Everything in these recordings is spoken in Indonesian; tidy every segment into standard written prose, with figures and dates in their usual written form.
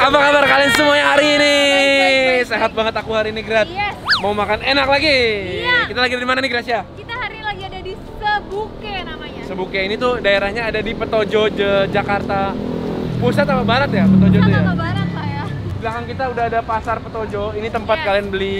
Apa kabar kalian semua yang hari ini? Sehat banget aku hari ini, Grat. Yes. Mau makan enak lagi. Iya. Kita lagi di mana nih, Gracia? Kita hari ini lagi ada di Sebuke namanya. Sebuke ini tuh daerahnya ada di Petojo, Jakarta. Pusat apa barat ya? Petojo tuh ya. Pusat apa barat lah ya. Di belakang kita udah ada pasar Petojo. Ini tempat Yes. kalian beli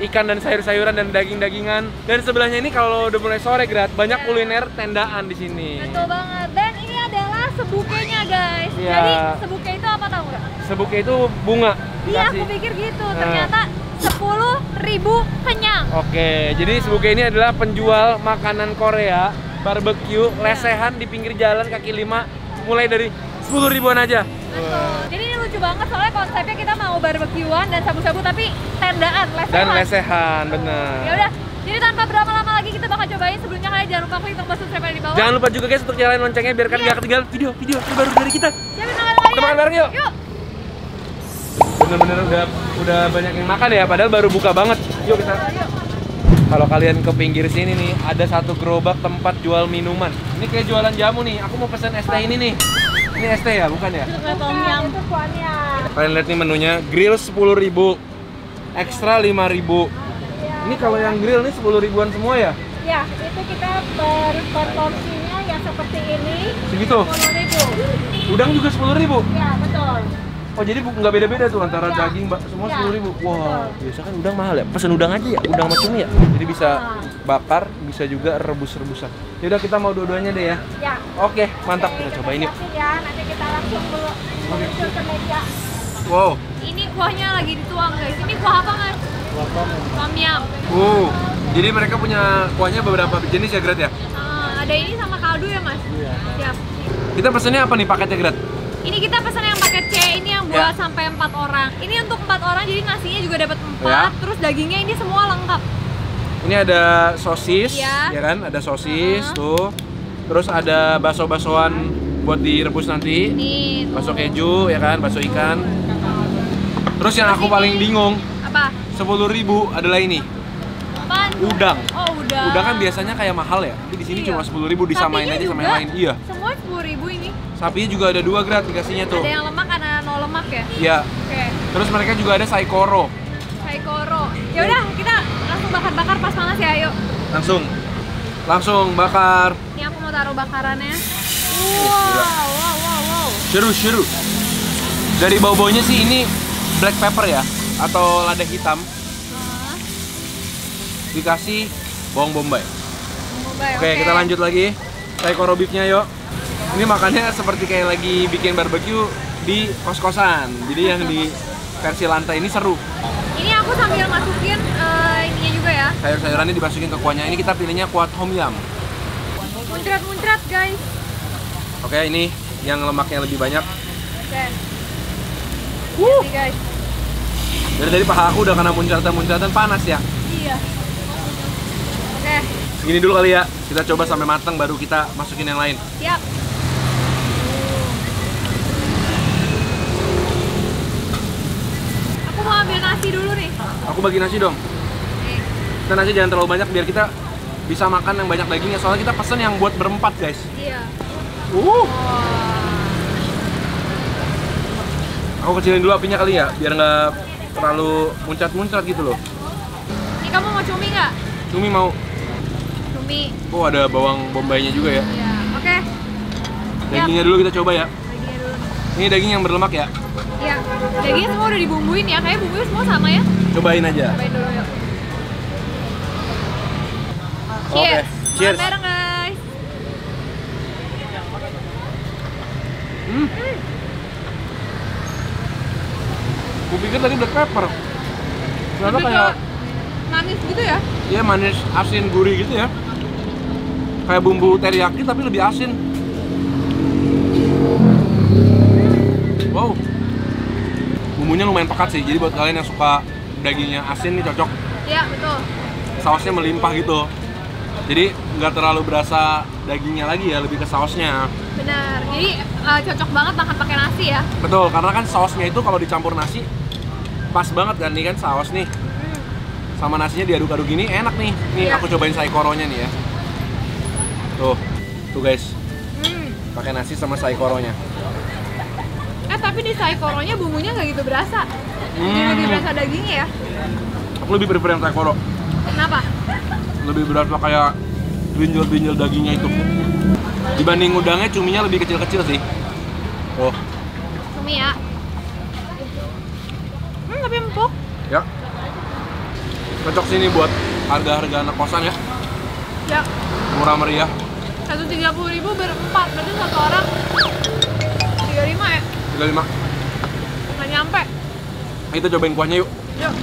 ikan dan sayur-sayuran dan daging-dagingan. Dan sebelahnya ini kalau udah mulai sore, Grat, banyak Iya. kuliner tendaan di sini. Betul banget. Dan ini adalah Sebukenya, guys. Iya. Jadi Sebuke itu apa tahu nggak? Sebuke itu bunga. Iya, Dikasih. aku pikir gitu. Nah. Ternyata 10.000 kenyang. Oke, jadi Sebuke ini adalah penjual makanan Korea, barbecue, lesehan di pinggir jalan kaki lima, mulai dari 10.000-an aja. Betul. Jadi ini lucu banget soalnya konsepnya kita mau barbekyuan dan sabu-sabu tapi tendaan, lesehan. Dan lesehan, bener. Ya udah. Jadi tanpa berlama-lama lagi kita bakal cobain. Sebelumnya kalian jangan lupa klik tombol subscribe di bawah. Jangan lupa juga guys untuk nyalain loncengnya biar kalian nggak ketinggalan video-video terbaru dari kita. Siapin makan kalian. Kita makan bareng yuk. Yuk. Bener-bener udah banyak yang makan ya, padahal baru buka banget. Yuk kita. Yuk. Kalau kalian ke pinggir sini nih, ada satu gerobak tempat jual minuman. Ini kayak jualan jamu nih. Aku mau pesen es teh ini nih. Ini es teh ya, bukan ya? Tom yum. Itu kuahnya. Kalian lihat nih menunya, grill 10.000, ekstra 5.000. Ini kalau yang grill nih 10.000-an semua ya? Ya, itu kita per porsinya yang seperti ini Segitu? 10.000. Udang juga 10.000? Ya, betul. Oh jadi nggak beda-beda tuh antara Ya. daging semua Ya. 10.000. Wah, Betul. biasa kan udang mahal ya. Pesen udang aja ya, udang sama cumi ya. Jadi bisa bakar, bisa juga rebus-rebusan. Yaudah kita mau dua-duanya deh ya. Ya. Oke, mantap, kita cobain yuk. siapin ya, nanti kita langsung meluncur ke meja. Wow. Ini kuahnya lagi dituang, guys. Ini kuah apa, Mas? Tom yum. Jadi mereka punya kuahnya beberapa jenis ya, Grat ya? Ada ini sama kaldu ya, Mas? Iya. Siap. Kita pesennya apa nih paketnya, Grat? Ini kita pesan yang paket C, ini yang buat Ya. sampai 4 orang. Ini untuk 4 orang, jadi nasinya juga dapat 4, Ya. terus dagingnya ini semua lengkap. Ini ada sosis, Ya. ya kan? Ada sosis tuh. Terus ada bakso-baksoan buat direbus nanti. Nih, tuh. Bakso keju, ya kan? Bakso ikan. Terus yang aku Terus paling ini. bingung, Apa? 10.000 adalah ini. Apaan? Udang. Oh, udang. Udang kan biasanya kayak mahal ya. Tapi di sini Iya. cuma 10.000 disamain Sapinya aja sama juga. yang lain. Iya. Semua 10.000 ini. Sapinya juga ada 2 Grat dikasihnya tuh. Ada yang lemak, ada no lemak ya? Iya. Oke. Terus mereka juga ada saikoro. Saikoro. Ya udah, kita langsung bakar-bakar pas panas ya, yuk. Langsung bakar. Ini aku mau taruh bakarannya. gila. Wow. Seru. Dari bau-baunya sih ini black pepper ya atau lada hitam. Dikasih bawang bombay. Oke, kita lanjut lagi. Saikoro beefnya yuk. Ini makannya seperti kayak lagi bikin barbecue di kos-kosan. Jadi yang di versi lantai ini seru. Ini aku sambil masukin ininya juga ya. Sayur-sayurannya dimasukin ke kuahnya. Ini kita pilihnya kuah tom yum. Muncrat-muncrat, guys. Oke, ini yang lemaknya lebih banyak. Oke. Jadi, guys. Dari paha aku udah kena muncratan panas ya. Iya. Oke, Segini dulu kali ya. Kita coba sampai matang baru kita masukin yang lain. siap. Aku mau ambil nasi dulu nih. Aku bagi nasi dong. Nih. Kita nasi jangan terlalu banyak biar kita bisa makan yang banyak dagingnya. Soalnya kita pesen yang buat berempat, guys. Iya. Uh. Wah. Aku kecilin dulu apinya kali ya, biar nggak terlalu muncrat-muncrat gitu loh. Ini kamu mau cumi nggak? Cumi mau. Cumi. Oh, ada bawang bombaynya juga ya. Iya. Oke. Dagingnya dulu kita coba ya. Dagingnya dulu. Ini daging yang berlemak ya. Iya. Dagingnya semua udah dibumbuin ya. Kayaknya bumbunya semua sama ya. Cobain aja. Cobain dulu yuk. Oke, Cheers. cheers. Makan bareng, guys. Aku pikir tadi black pepper. Ternyata Lebih kayak ke manis gitu ya. ya manis, asin, gurih gitu ya. Kayak bumbu teriyaki tapi lebih asin. Wow. Bumbunya lumayan pekat sih. Jadi buat kalian yang suka dagingnya asin nih cocok. Iya, betul. Sausnya melimpah gitu. Jadi nggak terlalu berasa dagingnya lagi ya, lebih ke sausnya. Benar. Jadi cocok banget makan pakai nasi ya. Betul, karena kan sausnya itu kalau dicampur nasi pas banget kan nih kan saus nih. Sama nasinya diaduk-aduk gini enak nih. Nih Iya. aku cobain saikoronya nih ya. Tuh guys. Pakai nasi sama saikoronya. Tapi di saikoronya bumbunya nggak gitu berasa. Jadi lebih berasa dagingnya ya. Aku lebih prefer yang saikoro. Kenapa? Lebih berasa kayak brinjal-brinjal dagingnya itu. Dibanding udangnya, cuminya lebih kecil-kecil sih. Oh, Cumi ya. Tapi empuk. ya. Cocok sini buat harga-harga anak kosan ya. Ya. Murah meriah. 130.000 berempat, berarti satu orang 35 ya? 35. Nggak nyampe. Ayo kita cobain kuahnya yuk. Yuk.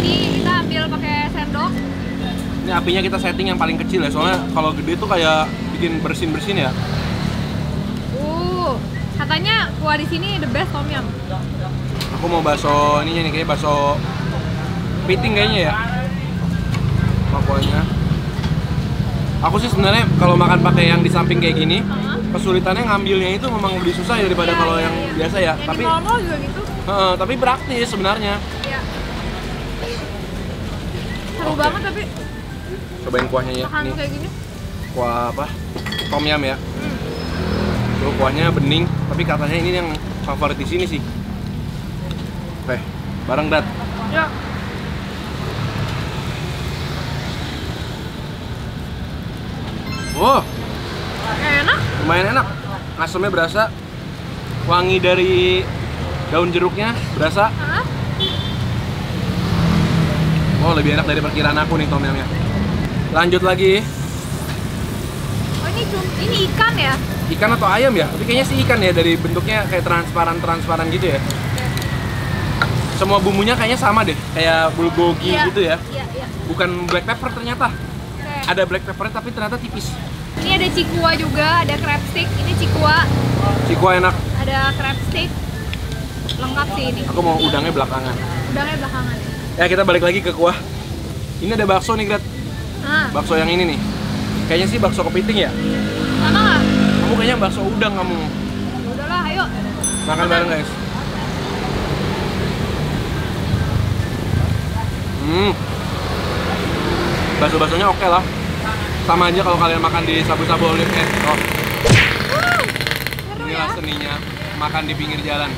Ini kita ambil pakai sendok. Ini apinya kita setting yang paling kecil ya, soalnya kalau gede tuh kayak bikin bersin-bersin ya. Katanya kuah di sini the best tom yum. Aku mau bakso ininya nih, kayak bakso piting kayaknya ya. Pokoknya. Aku sih sebenarnya kalau makan pakai yang di samping kayak gini, kesulitannya ngambilnya itu memang lebih susah ya daripada kalau yang biasa ya. Yang Tapi di mall juga gitu. tapi praktis sebenarnya. Iya. Seru banget tapi Cobain kuahnya ya. makan Nih, kayak gini. kuah apa? Tom yum ya. Tuh kuahnya bening, tapi katanya ini yang favorit di sini sih. Oke, bareng Dat. Ya. Wow, Enak. lumayan enak. Asamnya berasa, wangi dari daun jeruknya berasa. Hah? Oh, lebih enak dari perkiraan aku nih tom yumnya. Lanjut lagi. Oh ini ikan ya? Ikan atau ayam ya? Tapi kayaknya sih ikan ya, dari bentuknya kayak transparan gitu ya. Semua bumbunya kayaknya sama deh, kayak bulgogi Iya. gitu ya. Iya. Bukan black pepper ternyata. Oke. Ada black pepper tapi ternyata tipis. Ini ada cikua juga, ada crab stick. Ini cikua, Cikua enak. ada crab stick. Lengkap sih ini. Aku mau udangnya belakangan. Udangnya belakangan. Ya kita balik lagi ke kuah. Ini ada bakso nih, Gret. Bakso yang ini nih. Kayaknya sih bakso kepiting ya. Sama nggak? Kamu kayaknya bakso udang kamu. Udahlah, ayo. Makan bareng guys. Bakso-baksonya oke lah. Sama aja kalau kalian makan di sabu-sabu all you can eat. Oh, Seru inilah ya. seninya makan di pinggir jalan.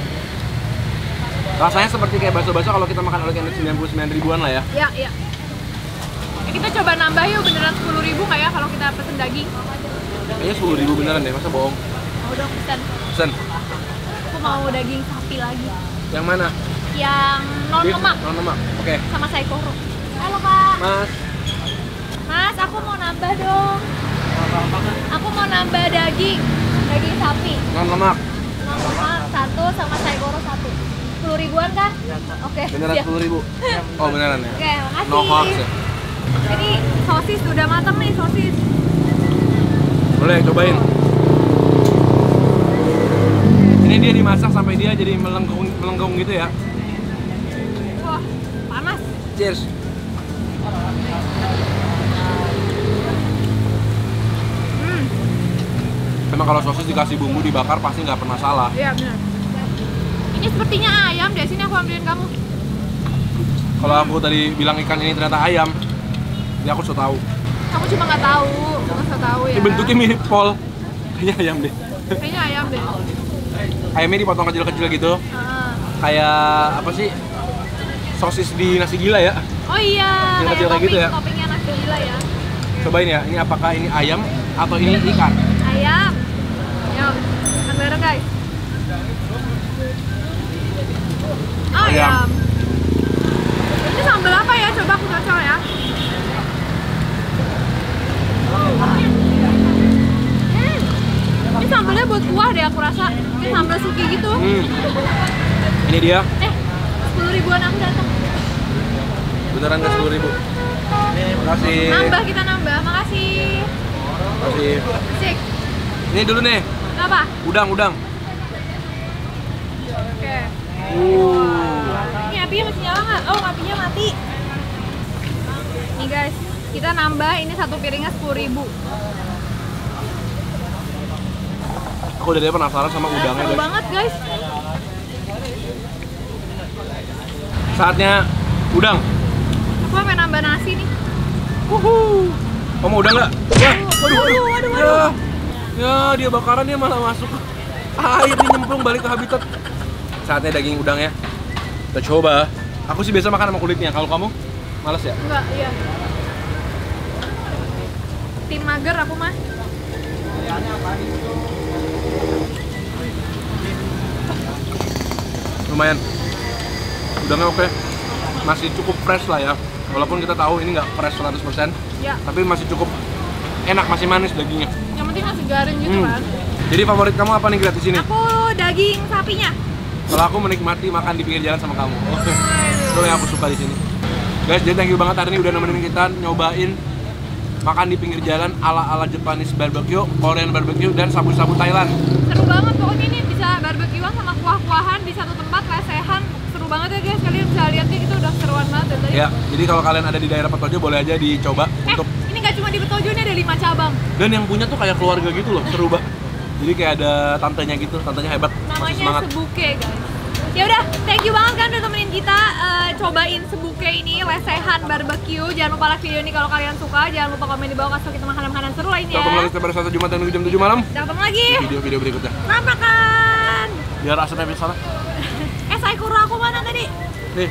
Rasanya seperti kayak bakso-bakso kalau kita makan all you can eat 99 ribuan lah ya. Iya. Kita coba nambah yuk, beneran 10.000 nggak ya kalau kita pesen daging? Kayaknya 10 ribu beneran deh, masa bohong? Mau dong pesen. Pesen. Aku mau daging sapi lagi. Yang mana? Yang non lemak Non lemak. Oke. sama saikoro. Halo Kak. Mas. Mas, aku mau nambah dong. Aku mau nambah daging sapi. Non lemak. Non lemak 1 sama saikoro 1. 10 ribuan kan? Oke. Beneran siap. 10 ribu. Oh beneran ya? Oke, makasih. No hoax ya? Ini sosis udah matang nih, sosis. Boleh cobain. Ini dia dimasak sampai dia jadi melengkung gitu ya. Wah, panas. Cheers. Memang kalau sosis dikasih bumbu dibakar pasti nggak pernah salah. Iya benar. Ini sepertinya ayam deh, sini aku ambilin kamu. Kalau aku tadi bilang ikan ini ternyata ayam, ya aku so tahu. Kamu cuma nggak tahu, nggak usah tahu ya. Ini bentuknya mirip pol. Kayaknya ayam deh. Kayaknya ayam deh. Ayamnya dipotong kecil-kecil gitu. Ah. Kayak apa sih? Sosis di nasi gila ya. Oh iya, Kecil-kecil kayak gitu ya. toppingnya nasi gila ya. Cobain ya, ini apakah ini ayam atau ini ikan? Ayam. Yuk, makan bareng guys. Ayam. Ini sambal apa ya? Coba aku cocok ya. Ini sambalnya buat kuah deh aku rasa. Ini sambal suki gitu. Ini dia. 10 ribuan aku datang. Beneran nggak 10 ribu. Makasih. Nambah, kita nambah. Makasih. Makasih. Asik. Ini dulu nih. Apa? Udang. Oke. Ini apinya masih nyala nggak? Oh, apinya mati. Nih guys, kita nambah. Ini satu piringnya 10.000. Aku udah penasaran sama udangnya Seru guys. banget guys. Saatnya udang. Aku mau nambah nasi nih. Oh mau udang nggak? Wah, Waduh. Ya, dia bakaran dia malah masuk air, dia nyemplung balik ke habitat. saatnya daging udangnya. Kita coba. Aku sih biasa makan sama kulitnya. Kalau kamu malas ya? Enggak, iya. Tim mager aku mah. Lumayan. Udangnya oke. Masih cukup fresh lah ya. Walaupun kita tahu ini nggak fresh 100%. Ya. Tapi masih cukup enak, masih manis dagingnya. Yang penting masih garing gitu kan. Jadi favorit kamu apa nih gratis di sini? Aku daging sapinya. Kalau aku menikmati makan di pinggir jalan sama kamu. Itu yang aku suka di sini. Guys, jadi thank you banget hari ini udah nemenin kita nyobain makan di pinggir jalan ala-ala Japanese barbecue, Korean barbecue, dan sabu-sabu Thailand. Seru banget pokoknya ini bisa barbekyuan sama kuah-kuahan di satu tempat, lesehan. Seru banget ya guys, kalian bisa lihat nih itu udah seruan banget ya tadi. Ya, jadi kalau kalian ada di daerah Petojo boleh aja dicoba untuk. Ini nggak cuma di Petojo, ini ada 5 cabang. Dan yang punya tuh kayak keluarga gitu loh, seru banget. Jadi kayak ada tantenya gitu, tantenya hebat, masih Namanya semangat. Sebuke guys. Ya udah, thank you banget kan udah temenin kita cobain Sebuke ini, lesehan barbecue. Jangan lupa like video ini kalau kalian suka. Jangan lupa komen di bawah kasih tau kita makanan-makanan seru lainnya. Ketemu lagi setiap hari Selasa Jumat dan Minggu jam 7 malam. Udah ketemu lagi. Di video-video berikutnya. Makan. Biar asapnya bisa. Saikoro aku mana tadi? Nih.